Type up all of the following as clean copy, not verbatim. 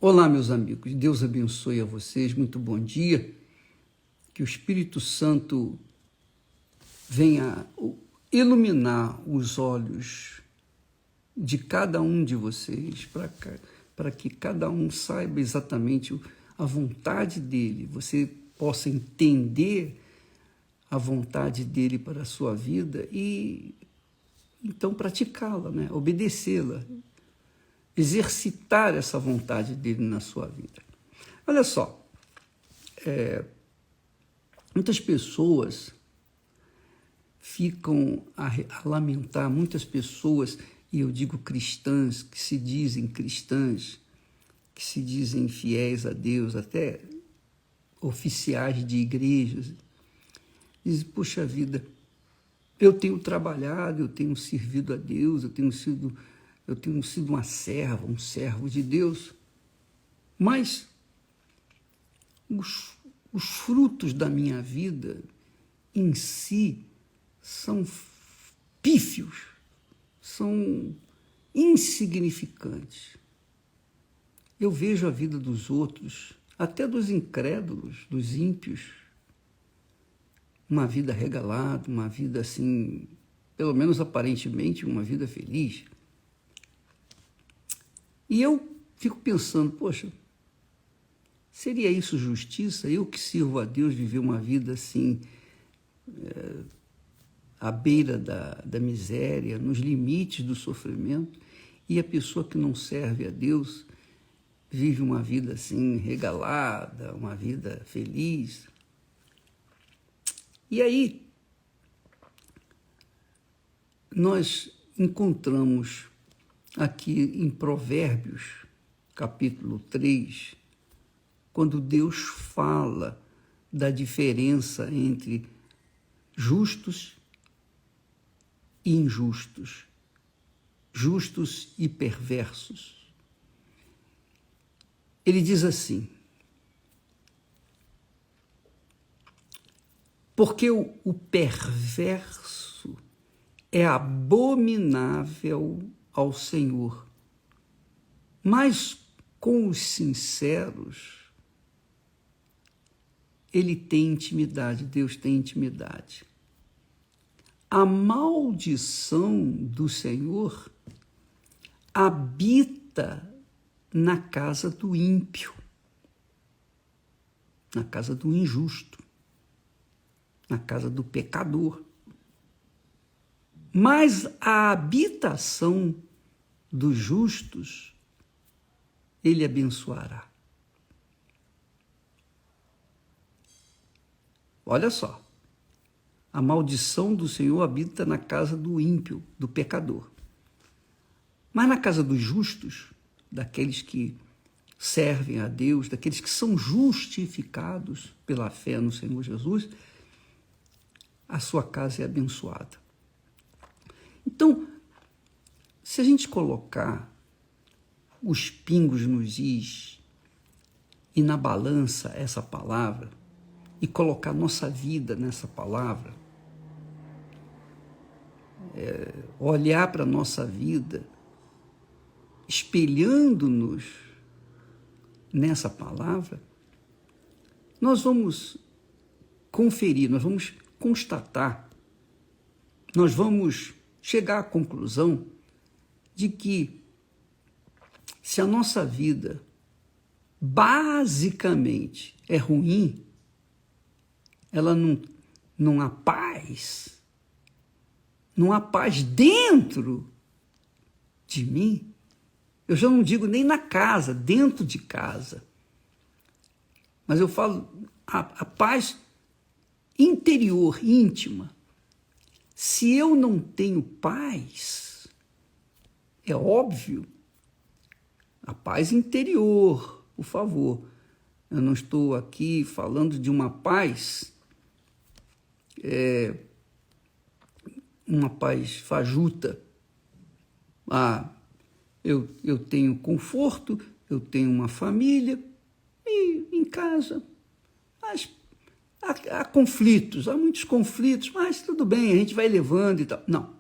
Olá, meus amigos, Deus abençoe a vocês, muito bom dia, que o Espírito Santo venha iluminar os olhos de cada um de vocês, para que cada um saiba exatamente a vontade dele, você possa entender a vontade dele para a sua vida e então praticá-la, né? Obedecê-la, exercitar essa vontade dele na sua vida. Olha só, muitas pessoas ficam a lamentar, muitas pessoas, e eu digo cristãs, que se dizem cristãs, que se dizem fiéis a Deus, até oficiais de igrejas, dizem, puxa vida, eu tenho trabalhado, eu tenho servido a Deus, eu tenho sido uma serva, um servo de Deus, mas os frutos da minha vida em si são pífios, são insignificantes. Eu vejo a vida dos outros, até dos incrédulos, dos ímpios, uma vida regalada, uma vida assim, pelo menos aparentemente, uma vida feliz. E eu fico pensando, poxa, seria isso justiça? Eu que sirvo a Deus viver uma vida assim, à beira da miséria, nos limites do sofrimento, e a pessoa que não serve a Deus vive uma vida assim, regalada, uma vida feliz. E aí, nós encontramos aqui em Provérbios, capítulo 3, quando Deus fala da diferença entre justos e injustos, justos e perversos. Ele diz assim, porque o perverso é abominável ao Senhor, mas com os sinceros, ele tem intimidade, Deus tem intimidade. A maldição do Senhor habita na casa do ímpio, na casa do injusto, na casa do pecador. Mas a habitação dos justos, ele abençoará. Olha só, a maldição do Senhor habita na casa do ímpio, do pecador. Mas na casa dos justos, daqueles que servem a Deus, daqueles que são justificados pela fé no Senhor Jesus, a sua casa é abençoada. Então, se a gente colocar os pingos nos is e na balança essa palavra, e colocar nossa vida nessa palavra, olhar para a nossa vida, espelhando-nos nessa palavra, nós vamos conferir, nós vamos constatar, nós vamos chegar à conclusão de que se a nossa vida basicamente é ruim, ela não há paz, não há paz dentro de mim, eu já não digo nem na casa, dentro de casa, mas eu falo a paz interior, íntima. Se eu não tenho paz, é óbvio, a paz interior, por favor, eu não estou aqui falando de uma paz, uma paz fajuta. Eu tenho conforto, eu tenho uma família, e em casa, mas há conflitos, há muitos conflitos, mas tudo bem, a gente vai levando e tal. Não.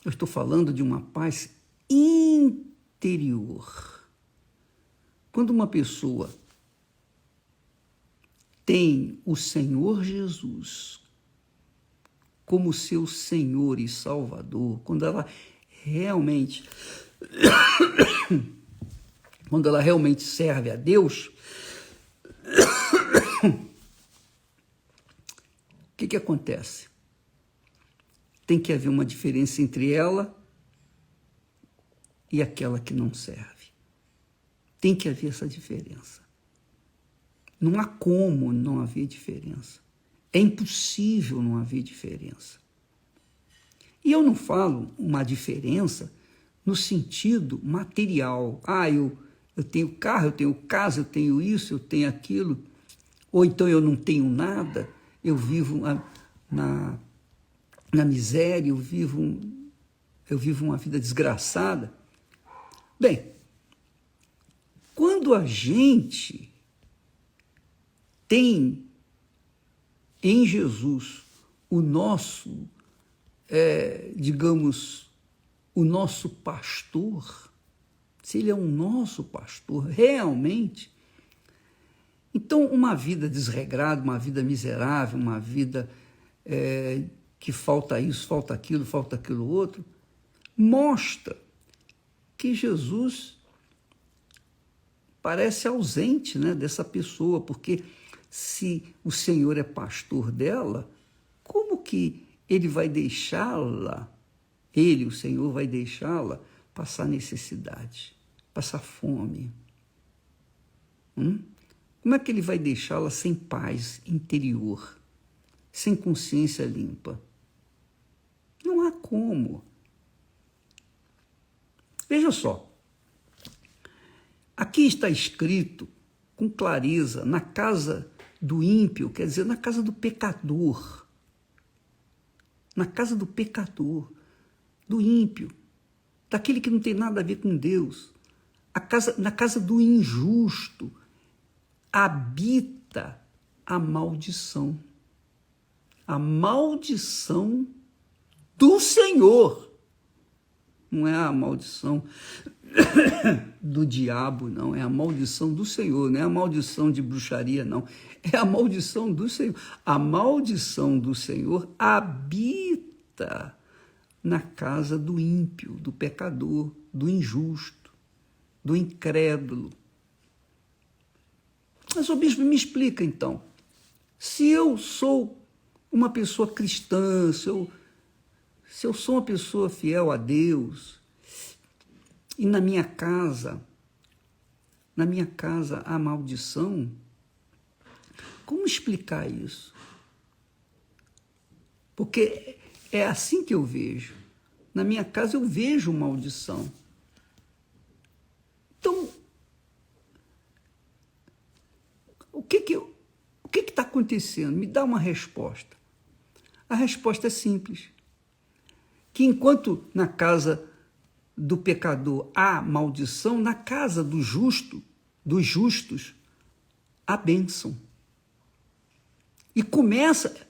Eu estou falando de uma paz interior. Quando uma pessoa tem o Senhor Jesus como seu Senhor e Salvador, quando ela realmente serve a Deus, o que acontece? Tem que haver uma diferença entre ela e aquela que não serve. Tem que haver essa diferença. Não há como não haver diferença. É impossível não haver diferença. E eu não falo uma diferença no sentido material. Eu tenho carro, eu tenho casa, eu tenho isso, eu tenho aquilo. Ou então eu não tenho nada, eu vivo na miséria, eu vivo uma vida desgraçada. Bem, quando a gente tem em Jesus o nosso, o nosso pastor, se ele é o nosso pastor realmente, então uma vida desregrada, uma vida miserável, uma vida que falta isso, falta aquilo outro, mostra que Jesus parece ausente, né, dessa pessoa, porque se o Senhor é pastor dela, como que ele vai deixá-la, o Senhor vai deixá-la passar necessidade, passar fome? Como é que ele vai deixá-la sem paz interior, sem consciência limpa? Não há como. Veja só, aqui está escrito com clareza, na casa do ímpio, quer dizer, na casa do pecador. Na casa do pecador, do ímpio, daquele que não tem nada a ver com Deus. Na casa do injusto, habita a maldição. A maldição do Senhor. Não é a maldição do diabo, não. É a maldição do Senhor, não é a maldição de bruxaria, não. É a maldição do Senhor. A maldição do Senhor habita na casa do ímpio, do pecador, do injusto, do incrédulo. Mas o bispo me explica, então. Se eu sou uma pessoa cristã, se eu sou uma pessoa fiel a Deus, e na minha casa há maldição, como explicar isso? Porque é assim que eu vejo. Na minha casa eu vejo maldição. Então, o que está acontecendo? Me dá uma resposta. A resposta é simples. Que enquanto na casa do pecador há maldição, na casa do justo, dos justos, há bênção. E começa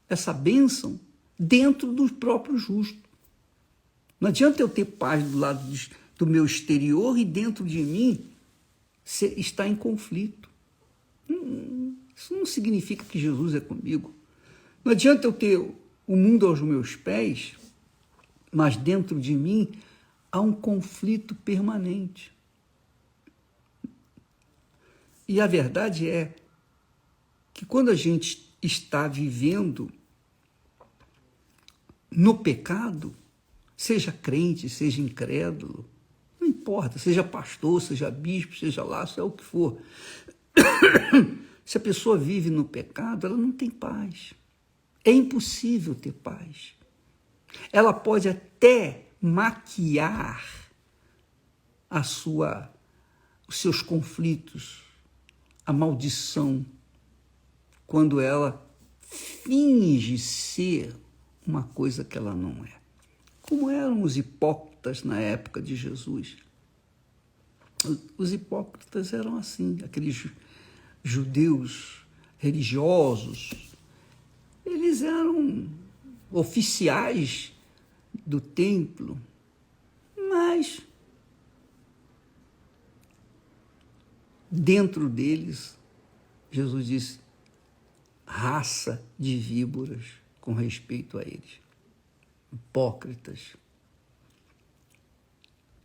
essa bênção dentro do próprio justo. Não adianta eu ter paz do lado do meu exterior e dentro de mim está em conflito. Isso não significa que Jesus é comigo. Não adianta eu ter o mundo aos meus pés, mas dentro de mim há um conflito permanente. E a verdade é que quando a gente está vivendo no pecado, seja crente, seja incrédulo, não importa, seja pastor, seja bispo, seja lá, seja o que for. Se a pessoa vive no pecado, ela não tem paz. É impossível ter paz. Ela pode até maquiar os seus conflitos, a maldição, quando ela finge ser uma coisa que ela não é. Como eram os hipócritas na época de Jesus? Os hipócritas eram assim, aqueles judeus religiosos. Eles eram oficiais do templo, mas dentro deles, Jesus disse, raça de víboras com respeito a eles. Hipócritas.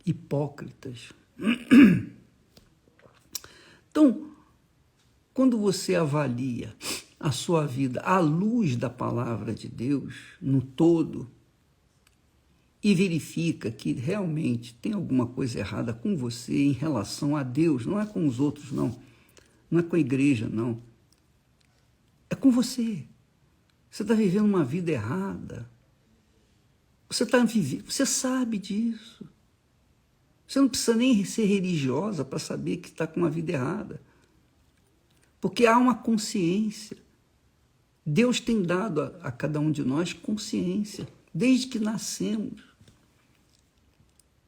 Hipócritas. Então, quando você avalia a sua vida à luz da palavra de Deus, no todo, e verifica que realmente tem alguma coisa errada com você em relação a Deus, não é com os outros, não. Não é com a igreja, não. É com você. Você está vivendo uma vida errada. Você sabe disso. Você não precisa nem ser religiosa para saber que está com uma vida errada. Porque há uma consciência. Deus tem dado a cada um de nós consciência. Desde que nascemos,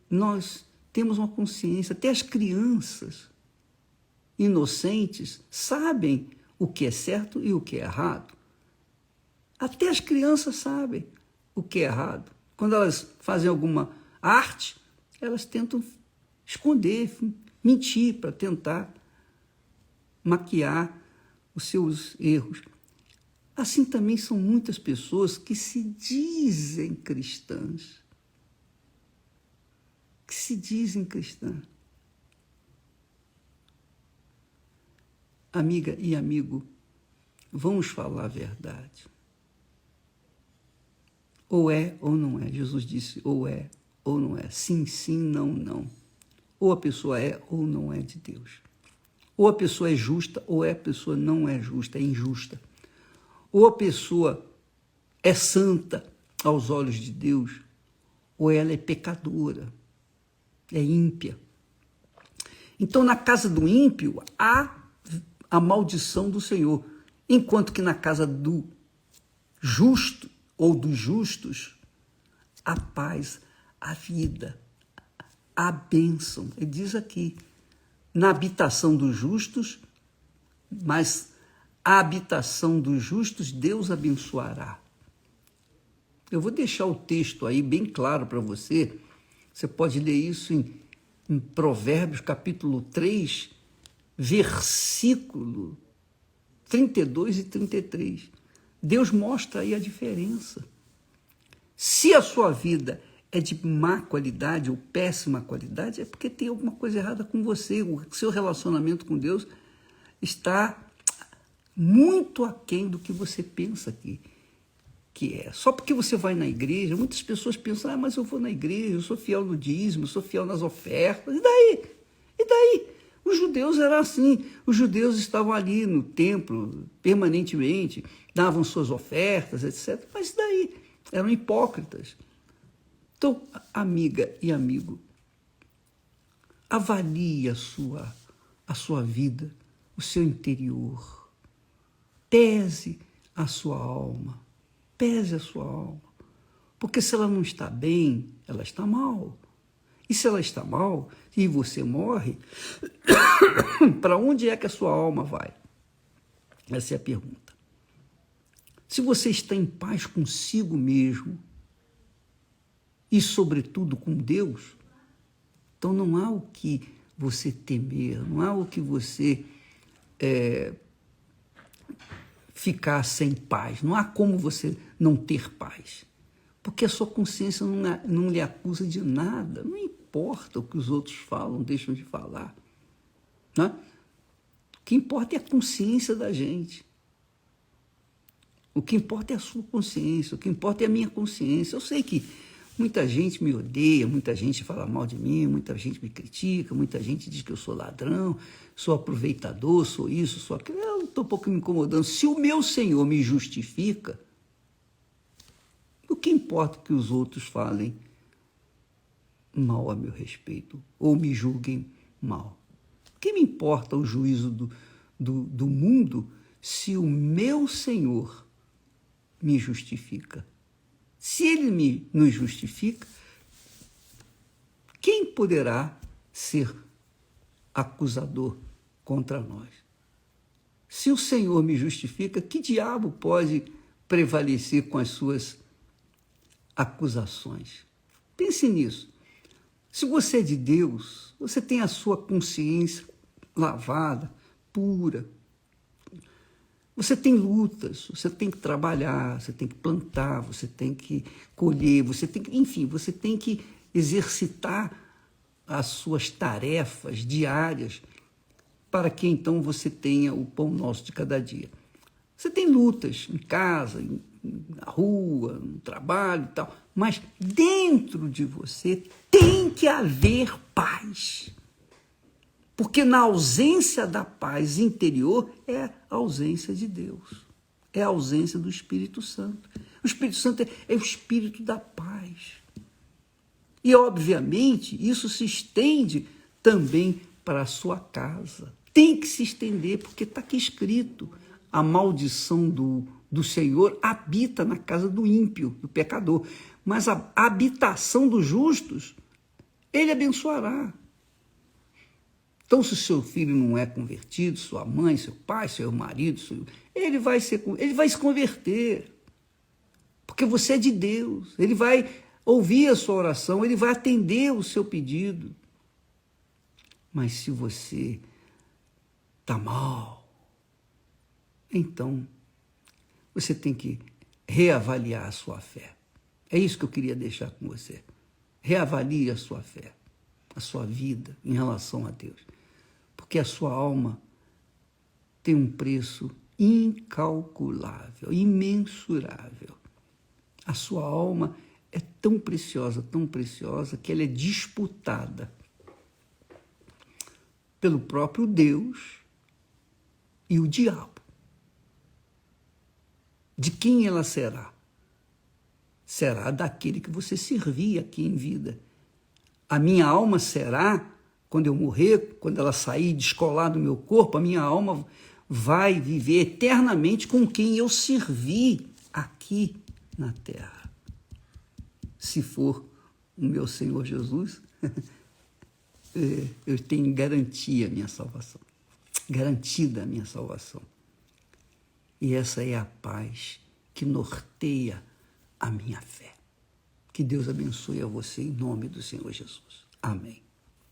nós temos uma consciência. Até as crianças inocentes sabem o que é certo e o que é errado. Até as crianças sabem o que é errado. Quando elas fazem alguma arte, elas tentam esconder, mentir para tentar maquiar os seus erros. Assim também são muitas pessoas que se dizem cristãs. Amiga e amigo, vamos falar a verdade. Ou é ou não é. Jesus disse ou é ou não é. Sim, sim, não, não. Ou a pessoa é ou não é de Deus. Ou a pessoa é justa ou a pessoa não é justa, é injusta. Ou a pessoa é santa aos olhos de Deus, ou ela é pecadora, é ímpia. Então, na casa do ímpio, há a maldição do Senhor, enquanto que na casa do justo ou dos justos, a paz, a vida, a bênção. Ele diz aqui, na habitação dos justos, mas a habitação dos justos Deus abençoará. Eu vou deixar o texto aí bem claro para você. Você pode ler isso em Provérbios, capítulo 3, versículo 32 e 33. Deus mostra aí a diferença. Se a sua vida é de má qualidade ou péssima qualidade, é porque tem alguma coisa errada com você. O seu relacionamento com Deus está muito aquém do que você pensa que é. Só porque você vai na igreja, muitas pessoas pensam, mas eu vou na igreja, eu sou fiel no dízimo, eu sou fiel nas ofertas, e daí? E daí? Os judeus eram assim, os judeus estavam ali no templo permanentemente, davam suas ofertas, etc. Mas e daí? Eram hipócritas. Então, amiga e amigo, avalie a sua vida, o seu interior. Pese a sua alma. Pese a sua alma. Porque se ela não está bem, ela está mal. E se ela está mal e você morre, para onde é que a sua alma vai? Essa é a pergunta. Se você está em paz consigo mesmo e, sobretudo, com Deus, então não há o que você temer, não há o que você ficar sem paz, não há como você não ter paz, porque a sua consciência não lhe acusa de nada, não importa o que os outros falam, deixam de falar, né? O que importa é a consciência da gente, o que importa é a sua consciência, o que importa é a minha consciência. Eu sei que muita gente me odeia, muita gente fala mal de mim, muita gente me critica, muita gente diz que eu sou ladrão, sou aproveitador, sou isso, sou aquilo. Eu estou um pouco me incomodando. Se o meu Senhor me justifica, o que importa que os outros falem mal a meu respeito ou me julguem mal? O que me importa o juízo do mundo se o meu Senhor me justifica? Se ele nos justifica, quem poderá ser acusador contra nós? Se o Senhor me justifica, que diabo pode prevalecer com as suas acusações? Pense nisso. Se você é de Deus, você tem a sua consciência lavada, pura. Você tem lutas, você tem que trabalhar, você tem que plantar, você tem que colher, enfim, você tem que exercitar as suas tarefas diárias para que então você tenha o pão nosso de cada dia. Você tem lutas em casa, na rua, no trabalho e tal, mas dentro de você tem que haver paz. Porque na ausência da paz interior é a ausência de Deus, é a ausência do Espírito Santo. O Espírito Santo é o Espírito da paz. E, obviamente, isso se estende também para a sua casa. Tem que se estender, porque está aqui escrito, a maldição do Senhor habita na casa do ímpio, do pecador, mas a habitação dos justos, ele abençoará. Então, se o seu filho não é convertido, sua mãe, seu pai, seu marido, ele vai se converter, porque você é de Deus, ele vai ouvir a sua oração, ele vai atender o seu pedido. Mas se você está mal, então você tem que reavaliar a sua fé. É isso que eu queria deixar com você. Reavalie a sua fé, a sua vida em relação a Deus. Porque a sua alma tem um preço incalculável, imensurável. A sua alma é tão preciosa, que ela é disputada pelo próprio Deus e o diabo. De quem ela será? Será daquele que você servia aqui em vida. A minha alma será, quando eu morrer, quando ela sair descolar do meu corpo, a minha alma vai viver eternamente com quem eu servi aqui na terra. Se for o meu Senhor Jesus, eu tenho garantia a minha salvação. Garantida a minha salvação. E essa é a paz que norteia a minha fé. Que Deus abençoe a você em nome do Senhor Jesus. Amém.